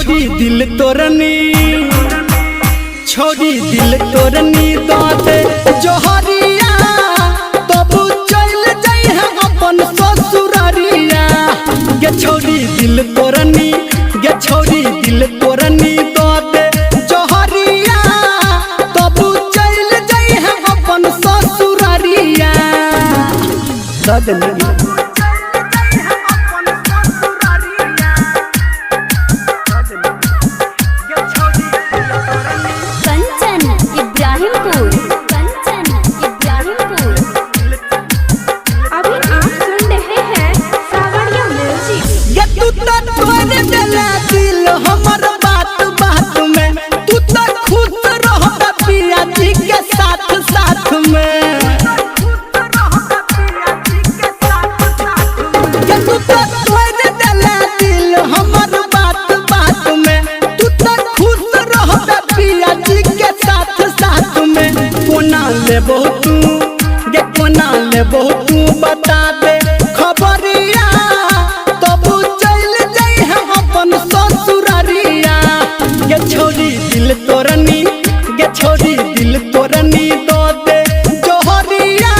छोड़ी दिल तोरनी छोड़ी दिल तोरनी दाते जोहरिया तब चल जाई है अपन ससुरारिया गे छोड़ी दिल तोरनी गे छोड़ी दिल तोरनी दाते जोहरिया तब चल जाई है अपन ससुरारिया सजनी बहुत बता दे खबरिया तब चल जाई है अपन ससुरारिया गे छोड़ी दिल तोरनी गे छोड़ी दिल तोरनी दो दे जोहरिया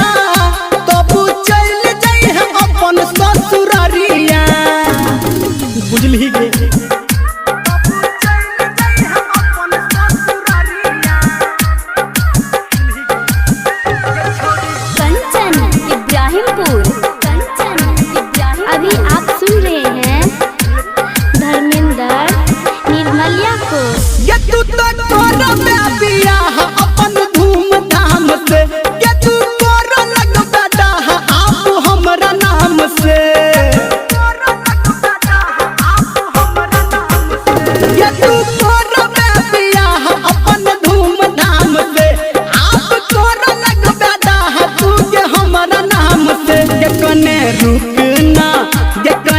तब चल जाई है अपन ससुरारिया बुझली गे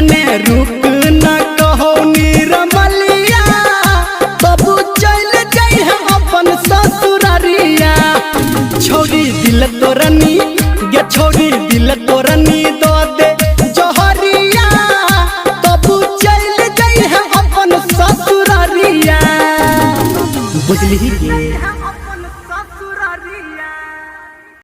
रुकना कहो निरमलिया तब चल जाई है अपन ससुरारिया छोड़ी दिल तोरनी गे छोड़ी दिल तोरनी दो दे जोहरिया तब चल जाई है अपन ससुरारिया बुझली।